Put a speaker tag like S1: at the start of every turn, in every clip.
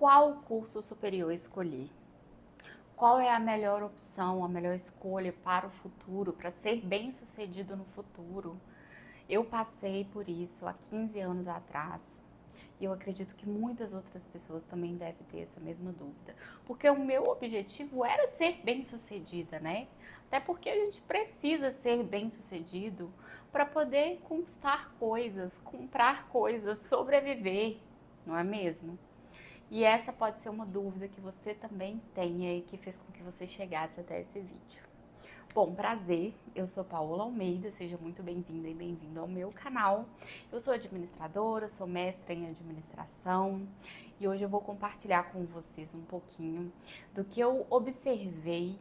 S1: qual curso superior escolher? Qual é a melhor opção, a melhor escolha para o futuro, para ser bem-sucedido no futuro? Eu passei por isso há 15 anos atrás e eu acredito que muitas outras pessoas também devem ter essa mesma dúvida. Porque o meu objetivo era ser bem-sucedida, né? Até porque a gente precisa ser bem-sucedido para poder conquistar coisas, comprar coisas, sobreviver, não é mesmo? E essa pode ser uma dúvida que você também tenha e que fez com que você chegasse até esse vídeo. Bom, prazer, eu sou Paola Almeida, seja muito bem-vinda e bem-vindo ao meu canal. Eu sou administradora, sou mestra em administração e hoje eu vou compartilhar com vocês um pouquinho do que eu observei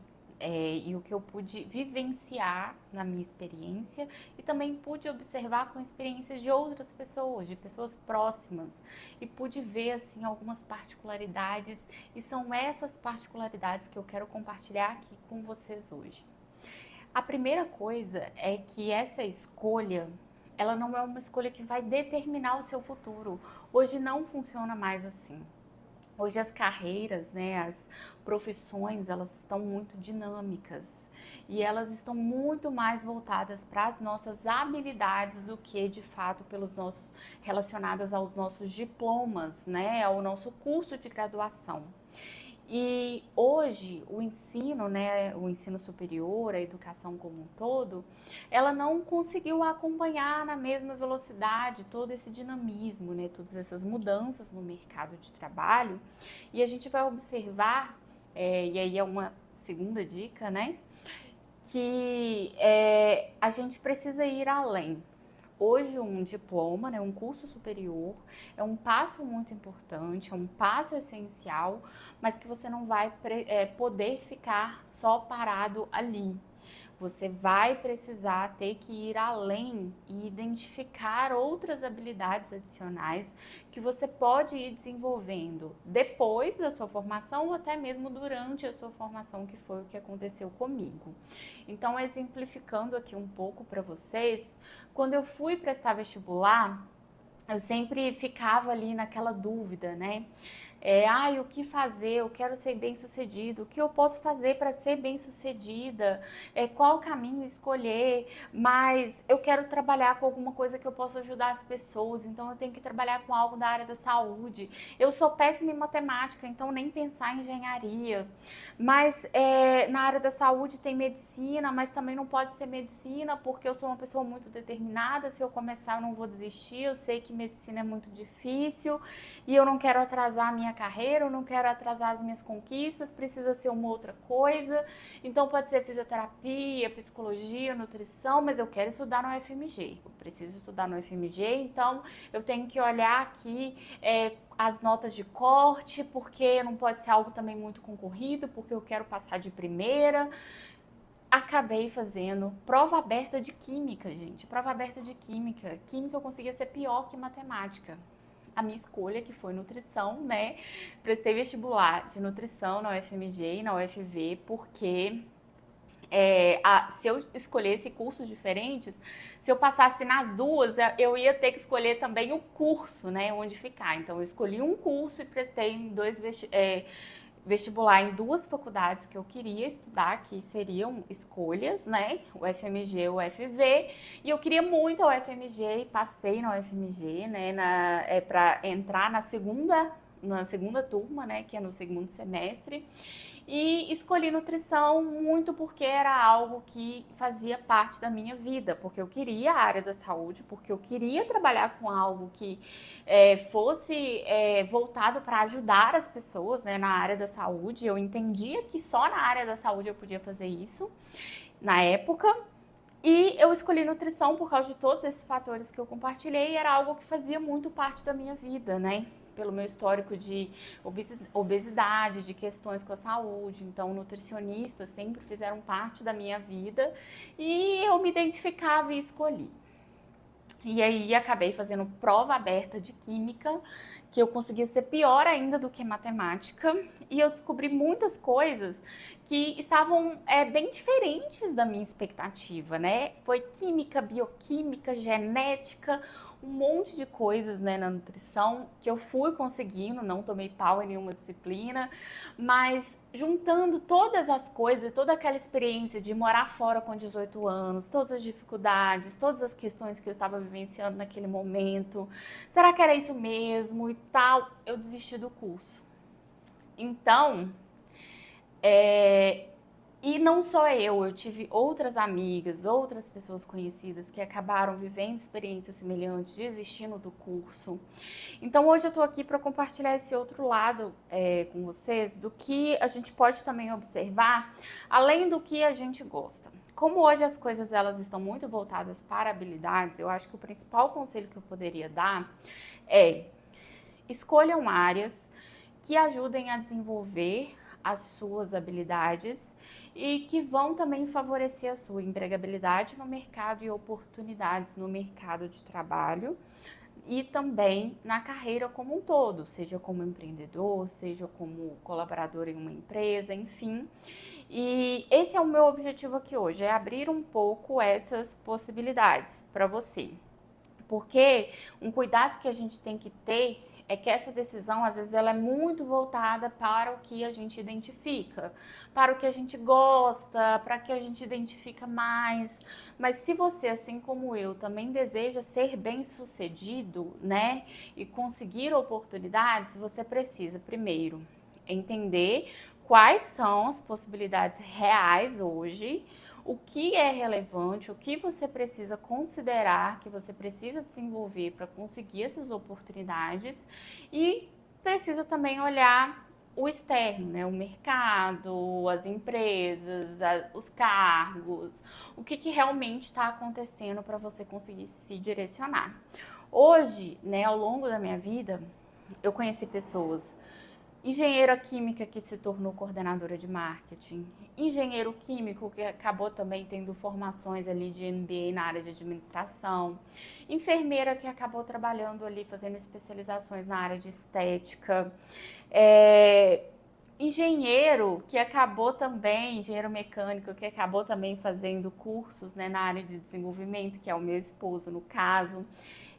S1: e o que eu pude vivenciar na minha experiência e também pude observar com experiências de outras pessoas, de pessoas próximas e pude ver assim algumas particularidades e são essas particularidades que eu quero compartilhar aqui com vocês hoje. A primeira coisa é que essa escolha, ela não é uma escolha que vai determinar o seu futuro. Hoje não funciona mais assim. Hoje as carreiras, né, as profissões, elas estão muito dinâmicas e elas estão muito mais voltadas para as nossas habilidades do que, de fato, relacionadas aos nossos diplomas, né, ao nosso curso de graduação. E hoje o ensino, né, o ensino superior, a educação como um todo, ela não conseguiu acompanhar na mesma velocidade todo esse dinamismo, né, todas essas mudanças no mercado de trabalho. E a gente vai observar, e aí é uma segunda dica, né, que a gente precisa ir além. Hoje um diploma, né, um curso superior, é um passo muito importante, é um passo essencial, mas que você não vai poder ficar só parado ali. Você vai precisar ter que ir além e identificar outras habilidades adicionais que você pode ir desenvolvendo depois da sua formação ou até mesmo durante a sua formação, que foi o que aconteceu comigo. Então, exemplificando aqui um pouco para vocês, quando eu fui prestar vestibular, eu sempre ficava ali naquela dúvida, né? O que fazer? Eu quero ser bem-sucedido. O que eu posso fazer para ser bem-sucedida? Qual caminho escolher? Mas eu quero trabalhar com alguma coisa que eu possa ajudar as pessoas, então eu tenho que trabalhar com algo da área da saúde. Eu sou péssima em matemática, então nem pensar em engenharia. Mas na área da saúde tem medicina, mas também não pode ser medicina porque eu sou uma pessoa muito determinada. Se eu começar, eu não vou desistir. Eu sei que medicina é muito difícil e eu não quero atrasar a minha carreira, eu não quero atrasar as minhas conquistas, precisa ser uma outra coisa. Então pode ser fisioterapia, psicologia, nutrição, mas eu quero estudar no UFMG. Eu preciso estudar no UFMG, então eu tenho que olhar aqui as notas de corte, porque não pode ser algo também muito concorrido, porque eu quero passar de primeira. Acabei fazendo prova aberta de química, gente. Prova aberta de química. Química eu conseguia ser pior que matemática. A minha escolha, que foi nutrição, né? Prestei vestibular de nutrição na UFMG e na UFV, porque se eu escolhesse cursos diferentes, se eu passasse nas duas, eu ia ter que escolher também o curso, né? Onde ficar. Então, eu escolhi um curso e prestei em vestibular em duas faculdades que eu queria estudar, que seriam escolhas, né? O FMG e o UFV. E eu queria muito a UFMG e passei na UFMG, né? Para entrar na segunda turma, né? Que é no segundo semestre. E escolhi nutrição muito porque era algo que fazia parte da minha vida, porque eu queria a área da saúde, porque eu queria trabalhar com algo que fosse voltado para ajudar as pessoas, né, na área da saúde. Eu entendia que só na área da saúde eu podia fazer isso na época. E eu escolhi nutrição por causa de todos esses fatores que eu compartilhei e era algo que fazia muito parte da minha vida, né? Pelo meu histórico de obesidade, de questões com a saúde. Então, nutricionistas sempre fizeram parte da minha vida e eu me identificava e escolhi. E aí acabei fazendo prova aberta de química, que eu conseguia ser pior ainda do que matemática, e eu descobri muitas coisas que estavam bem diferentes da minha expectativa, né? Foi química, bioquímica, genética, um monte de coisas, né, na nutrição que eu fui conseguindo, não tomei pau em nenhuma disciplina, mas juntando todas as coisas, toda aquela experiência de morar fora com 18 anos, todas as dificuldades, todas as questões que eu estava vivenciando naquele momento, será que era isso mesmo e tal, eu desisti do curso. Então, e não só eu tive outras amigas, outras pessoas conhecidas que acabaram vivendo experiências semelhantes, desistindo do curso. Então hoje eu tô aqui para compartilhar esse outro lado com vocês, do que a gente pode também observar, além do que a gente gosta. Como hoje as coisas elas estão muito voltadas para habilidades, eu acho que o principal conselho que eu poderia dar é: escolham áreas que ajudem a desenvolver as suas habilidades e que vão também favorecer a sua empregabilidade no mercado e oportunidades no mercado de trabalho e também na carreira como um todo, seja como empreendedor, seja como colaborador em uma empresa, enfim. E esse é o meu objetivo aqui hoje, é abrir um pouco essas possibilidades para você. Porque um cuidado que a gente tem que ter é que essa decisão, às vezes, ela é muito voltada para o que a gente identifica, para o que a gente gosta, para o que a gente identifica mais. Mas se você, assim como eu, também deseja ser bem-sucedido, né, e conseguir oportunidades, você precisa, primeiro, entender quais são as possibilidades reais hoje, o que é relevante, o que você precisa considerar, que você precisa desenvolver para conseguir essas oportunidades, e precisa também olhar o externo, né? O mercado, as empresas, os cargos, o que realmente está acontecendo para você conseguir se direcionar. Hoje, né, ao longo da minha vida, eu conheci pessoas: engenheira química que se tornou coordenadora de marketing, engenheiro químico que acabou também tendo formações ali de MBA na área de administração, enfermeira que acabou trabalhando ali fazendo especializações na área de estética, engenheiro que acabou também, engenheiro mecânico que acabou também fazendo cursos, né, na área de desenvolvimento, que é o meu esposo no caso.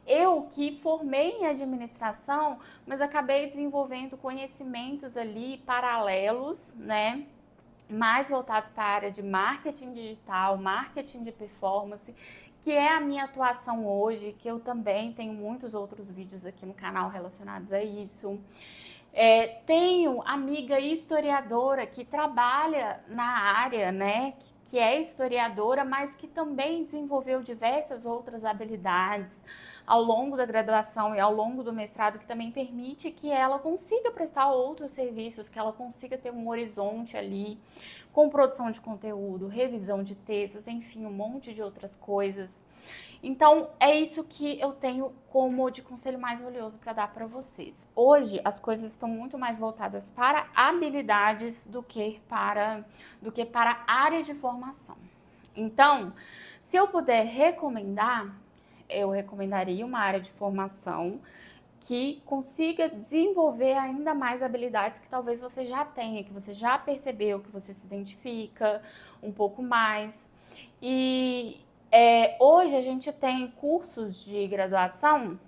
S1: Eu que formei em administração, mas acabei desenvolvendo conhecimentos ali paralelos, né? Mais voltados para a área de marketing digital, marketing de performance, que é a minha atuação hoje, que eu também tenho muitos outros vídeos aqui no canal relacionados a isso. Tenho amiga historiadora que trabalha na área, né, que é historiadora, mas que também desenvolveu diversas outras habilidades ao longo da graduação e ao longo do mestrado, que também permite que ela consiga prestar outros serviços, que ela consiga ter um horizonte ali com produção de conteúdo, revisão de textos, enfim, um monte de outras coisas. Então, é isso que eu tenho como de conselho mais valioso para dar para vocês. Hoje, as coisas estão muito mais voltadas para habilidades do que para áreas de formação. Então, se eu puder recomendar, eu recomendaria uma área de formação que consiga desenvolver ainda mais habilidades que talvez você já tenha, que você já percebeu, que você se identifica um pouco mais. E hoje a gente tem cursos de graduação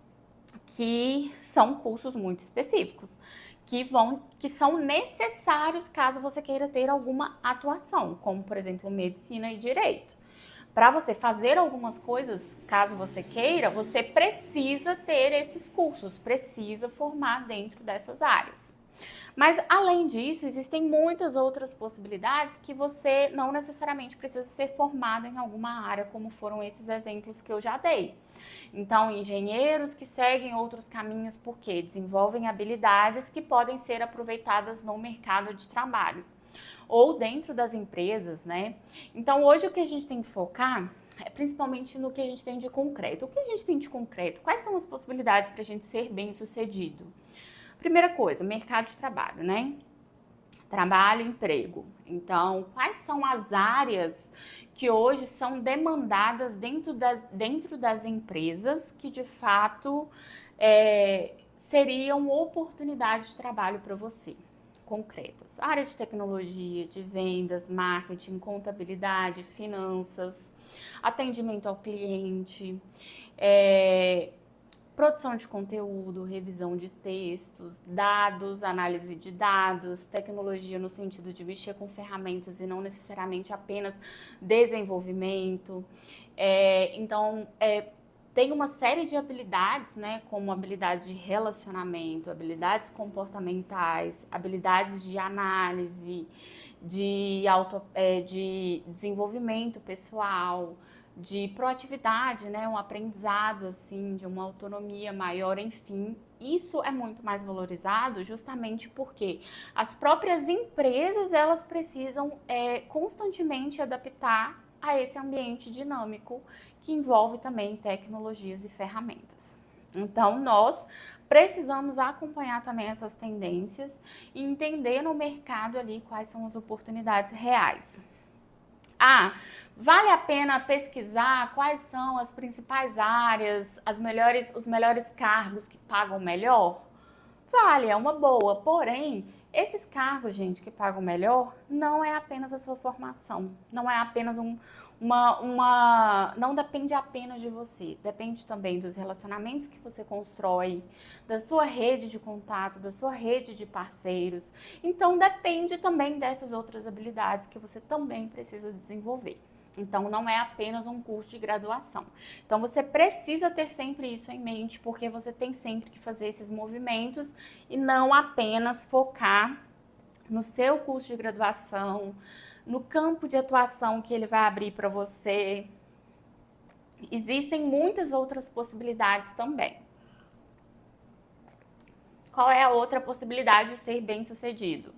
S1: que são cursos muito específicos, que são necessários caso você queira ter alguma atuação, como por exemplo medicina e direito. Para você fazer algumas coisas, caso você queira, você precisa ter esses cursos, precisa formar dentro dessas áreas. Mas, além disso, existem muitas outras possibilidades que você não necessariamente precisa ser formado em alguma área, como foram esses exemplos que eu já dei. Então, engenheiros que seguem outros caminhos porque desenvolvem habilidades que podem ser aproveitadas no mercado de trabalho ou dentro das empresas, né? Então, hoje o que a gente tem que focar é principalmente no que a gente tem de concreto. O que a gente tem de concreto? Quais são as possibilidades para a gente ser bem-sucedido? Primeira coisa, mercado de trabalho, né? Trabalho, emprego. Então, quais são as áreas que hoje são demandadas dentro das empresas que, de fato, seriam oportunidades de trabalho para você? Concretas. Área de tecnologia, de vendas, marketing, contabilidade, finanças, atendimento ao cliente, produção de conteúdo, revisão de textos, dados, análise de dados, tecnologia no sentido de mexer com ferramentas e não necessariamente apenas desenvolvimento. Tem uma série de habilidades, né, como habilidades de relacionamento, habilidades comportamentais, habilidades de análise, de desenvolvimento pessoal, de proatividade, né, um aprendizado assim, de uma autonomia maior, enfim. Isso é muito mais valorizado justamente porque as próprias empresas elas precisam constantemente adaptar a esse ambiente dinâmico que envolve também tecnologias e ferramentas. Então, nós precisamos acompanhar também essas tendências e entender no mercado ali quais são as oportunidades reais. Vale a pena pesquisar quais são as principais áreas, os melhores cargos que pagam melhor? Vale, é uma boa. Porém, esses cargos, gente, que pagam melhor, não é apenas a sua formação, não é apenas não depende apenas de você, depende também dos relacionamentos que você constrói, da sua rede de contato, da sua rede de parceiros. Então, depende também dessas outras habilidades que você também precisa desenvolver. Então, não é apenas um curso de graduação. Então, você precisa ter sempre isso em mente, porque você tem sempre que fazer esses movimentos e não apenas focar no seu curso de graduação, no campo de atuação que ele vai abrir para você. Existem muitas outras possibilidades também. Qual é a outra possibilidade de ser bem-sucedido?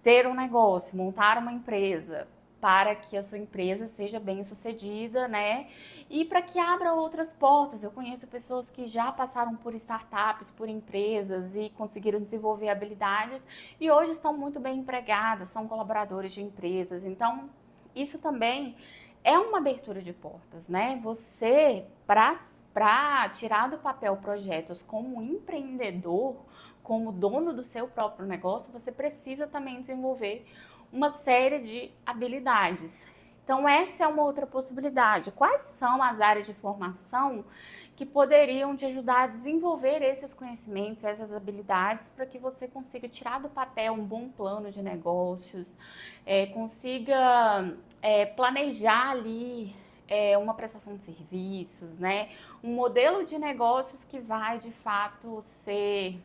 S1: Ter um negócio, montar uma empresa, para que a sua empresa seja bem sucedida, né? E para que abra outras portas. Eu conheço pessoas que já passaram por startups, por empresas e conseguiram desenvolver habilidades e hoje estão muito bem empregadas, são colaboradores de empresas. Então, isso também é uma abertura de portas, né? Você, para tirar do papel projetos como empreendedor, como dono do seu próprio negócio, você precisa também desenvolver uma série de habilidades. Então, essa é uma outra possibilidade. Quais são as áreas de formação que poderiam te ajudar a desenvolver esses conhecimentos, essas habilidades, para que você consiga tirar do papel um bom plano de negócios, consiga planejar ali uma prestação de serviços, né? Um modelo de negócios que vai, de fato, ser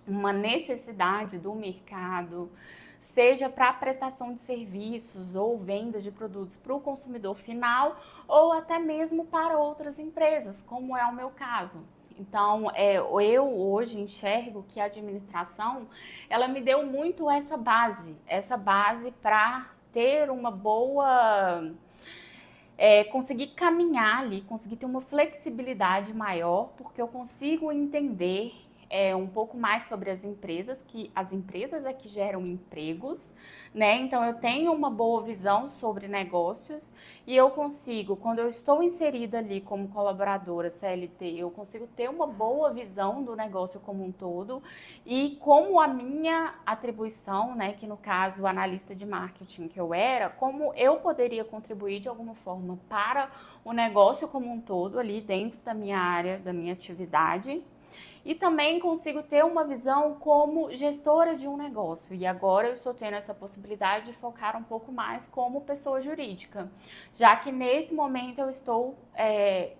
S1: uma necessidade do mercado, seja para prestação de serviços ou vendas de produtos para o consumidor final ou até mesmo para outras empresas, como é o meu caso. Então, eu hoje enxergo que a administração, ela me deu muito essa base para ter uma boa... conseguir caminhar ali, conseguir ter uma flexibilidade maior, porque eu consigo entender um pouco mais sobre as empresas, que as empresas é que geram empregos, né? Então eu tenho uma boa visão sobre negócios e eu consigo, quando eu estou inserida ali como colaboradora CLT, eu consigo ter uma boa visão do negócio como um todo e como a minha atribuição, né, que no caso analista de marketing que eu era, como eu poderia contribuir de alguma forma para o negócio como um todo ali dentro da minha área, da minha atividade. E também consigo ter uma visão como gestora de um negócio. E agora eu estou tendo essa possibilidade de focar um pouco mais como pessoa jurídica, já que nesse momento eu estou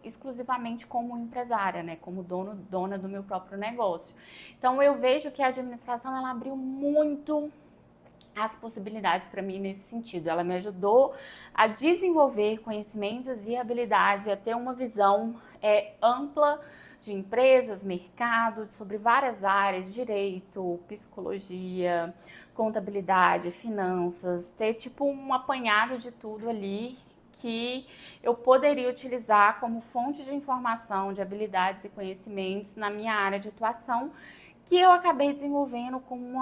S1: exclusivamente como empresária, né? Como dona do meu próprio negócio. Então eu vejo que a administração ela abriu muito as possibilidades para mim nesse sentido. Ela me ajudou a desenvolver conhecimentos e habilidades e a ter uma visão ampla de empresas, mercado, sobre várias áreas, direito, psicologia, contabilidade, finanças, ter tipo um apanhado de tudo ali que eu poderia utilizar como fonte de informação, de habilidades e conhecimentos na minha área de atuação, que eu acabei desenvolvendo como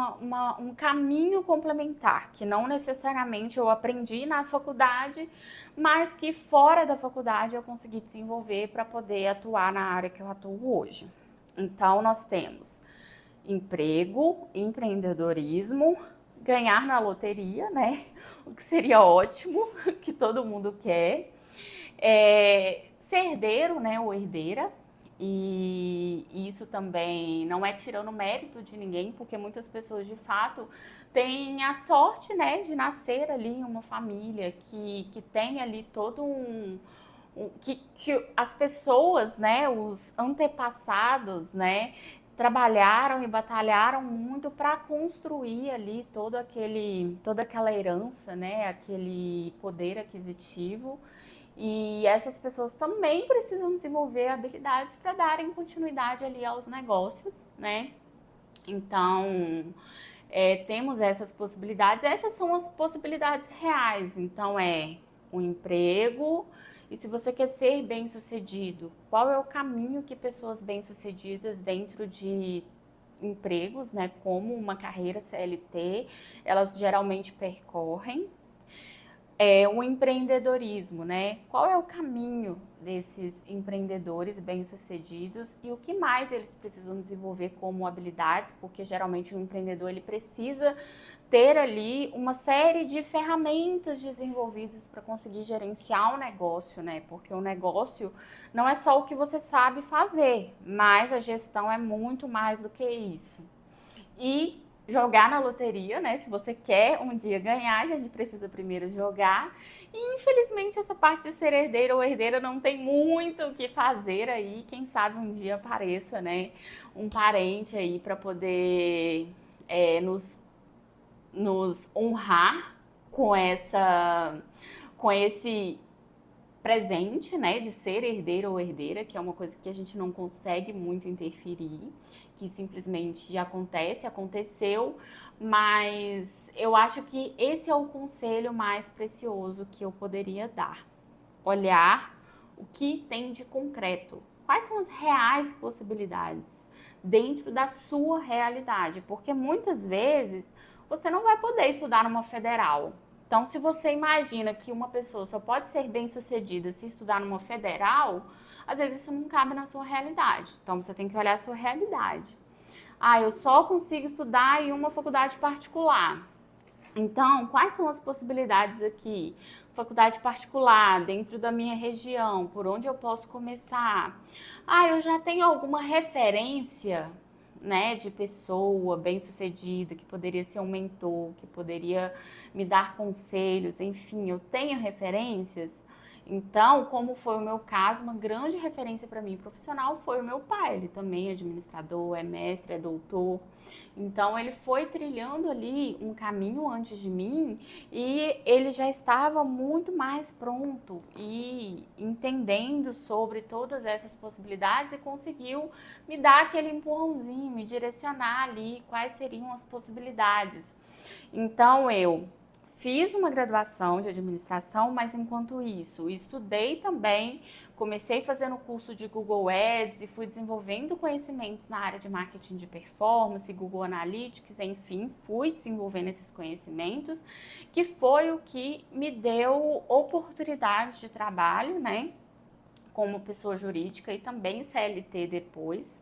S1: um caminho complementar, que não necessariamente eu aprendi na faculdade, mas que fora da faculdade eu consegui desenvolver para poder atuar na área que eu atuo hoje. Então, nós temos emprego, empreendedorismo, ganhar na loteria, né? O que seria ótimo, que todo mundo quer. Ser herdeiro, né? Ou herdeira. E isso também não é tirando mérito de ninguém, porque muitas pessoas de fato têm a sorte, né, de nascer ali em uma família que tem ali todo que as pessoas, né, os antepassados, né, trabalharam e batalharam muito para construir ali toda aquela herança, né, aquele poder aquisitivo. E essas pessoas também precisam desenvolver habilidades para darem continuidade ali aos negócios, né? Então, temos essas possibilidades. Essas são as possibilidades reais. Então, o emprego. E se você quer ser bem-sucedido, qual é o caminho que pessoas bem-sucedidas dentro de empregos, né, como uma carreira CLT, elas geralmente percorrem? O empreendedorismo, né? Qual é o caminho desses empreendedores bem-sucedidos e o que mais eles precisam desenvolver como habilidades? Porque geralmente um empreendedor ele precisa ter ali uma série de ferramentas desenvolvidas para conseguir gerenciar o negócio, né? Porque o negócio não é só o que você sabe fazer, mas a gestão é muito mais do que isso. E jogar na loteria, né? Se você quer um dia ganhar, a gente precisa primeiro jogar. E infelizmente essa parte de ser herdeiro ou herdeira não tem muito o que fazer aí. Quem sabe um dia apareça, né? Um parente aí para poder nos honrar com com esse presente, né, de ser herdeiro ou herdeira, que é uma coisa que a gente não consegue muito interferir, que simplesmente acontece, aconteceu, mas eu acho que esse é o conselho mais precioso que eu poderia dar. Olhar o que tem de concreto. Quais são as reais possibilidades dentro da sua realidade? Porque muitas vezes você não vai poder estudar numa federal. Então, se você imagina que uma pessoa só pode ser bem-sucedida se estudar numa federal, às vezes isso não cabe na sua realidade. Então, você tem que olhar a sua realidade. Ah, eu só consigo estudar em uma faculdade particular. Então, quais são as possibilidades aqui? Faculdade particular, dentro da minha região, por onde eu posso começar? Ah, eu já tenho alguma referência, né, de pessoa bem-sucedida, que poderia ser um mentor, que poderia me dar conselhos, enfim, eu tenho referências. Então, como foi o meu caso, uma grande referência para mim profissional foi o meu pai. Ele também é administrador, é mestre, é doutor. Então, ele foi trilhando ali um caminho antes de mim e ele já estava muito mais pronto e entendendo sobre todas essas possibilidades e conseguiu me dar aquele empurrãozinho, me direcionar ali quais seriam as possibilidades. Então, eu fiz uma graduação de administração, mas enquanto isso, estudei também, comecei fazendo curso de Google Ads e fui desenvolvendo conhecimentos na área de marketing de performance, Google Analytics, enfim, fui desenvolvendo esses conhecimentos, que foi o que me deu oportunidade de trabalho, né, como pessoa jurídica e também CLT depois.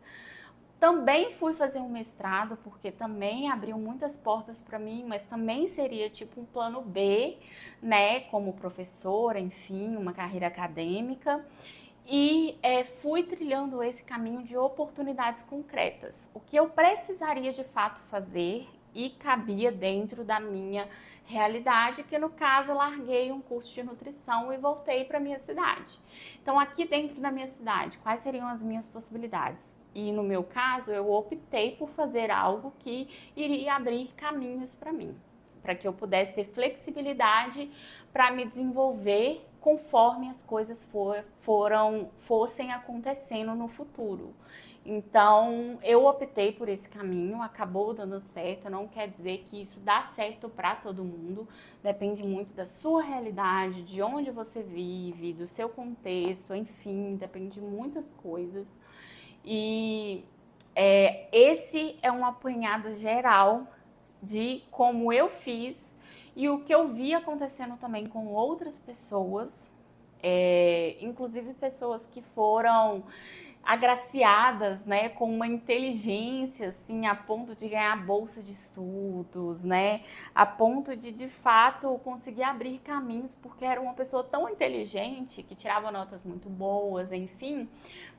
S1: Também fui fazer um mestrado, porque também abriu muitas portas para mim, mas também seria tipo um plano B, né, como professora, enfim, uma carreira acadêmica. E fui trilhando esse caminho de oportunidades concretas. O que eu precisaria de fato fazer e cabia dentro da minha realidade, que no caso eu larguei um curso de nutrição e voltei para minha cidade. Então, aqui dentro da minha cidade, quais seriam as minhas possibilidades? E no meu caso, eu optei por fazer algo que iria abrir caminhos para mim, para que eu pudesse ter flexibilidade para me desenvolver conforme as coisas fossem acontecendo no futuro. Então, eu optei por esse caminho, acabou dando certo, não quer dizer que isso dá certo para todo mundo, depende muito da sua realidade, de onde você vive, do seu contexto, enfim, depende de muitas coisas. E esse é um apanhado geral de como eu fiz e o que eu vi acontecendo também com outras pessoas, inclusive pessoas que foram agraciadas, né, com uma inteligência, assim, a ponto de ganhar bolsa de estudos, né, a ponto de fato, conseguir abrir caminhos, porque era uma pessoa tão inteligente, que tirava notas muito boas, enfim.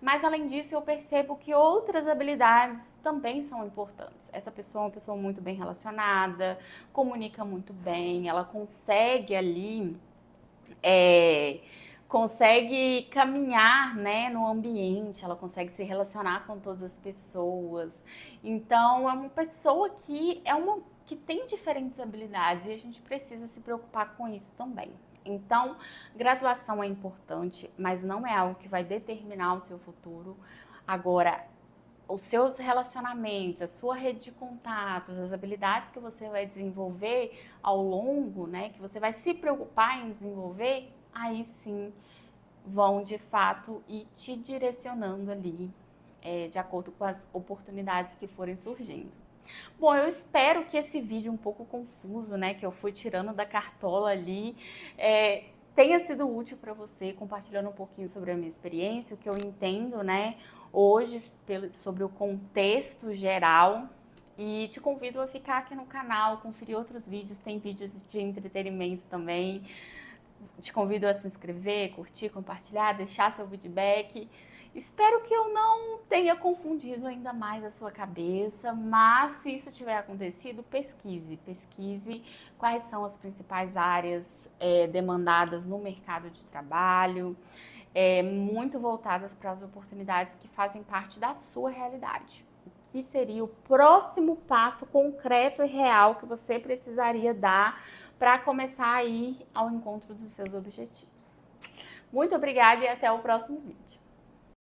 S1: Mas, além disso, eu percebo que outras habilidades também são importantes. Essa pessoa é uma pessoa muito bem relacionada, comunica muito bem, ela consegue ali consegue caminhar, né, no ambiente, ela consegue se relacionar com todas as pessoas. Então, é uma pessoa que tem diferentes habilidades e a gente precisa se preocupar com isso também. Então, graduação é importante, mas não é algo que vai determinar o seu futuro. Agora, os seus relacionamentos, a sua rede de contatos, as habilidades que você vai desenvolver ao longo, né, que você vai se preocupar em desenvolver, aí sim vão de fato ir te direcionando ali, de acordo com as oportunidades que forem surgindo. Bom, eu espero que esse vídeo um pouco confuso, né, que eu fui tirando da cartola ali, tenha sido útil para você, compartilhando um pouquinho sobre a minha experiência, o que eu entendo, né, hoje sobre o contexto geral. E te convido a ficar aqui no canal, conferir outros vídeos, tem vídeos de entretenimento também. Te convido a se inscrever, curtir, compartilhar, deixar seu feedback. Espero que eu não tenha confundido ainda mais a sua cabeça, mas se isso tiver acontecido, pesquise quais são as principais áreas demandadas no mercado de trabalho, muito voltadas para as oportunidades que fazem parte da sua realidade. O que seria o próximo passo concreto e real que você precisaria dar para começar a ir ao encontro dos seus objetivos. Muito obrigada e até o próximo vídeo.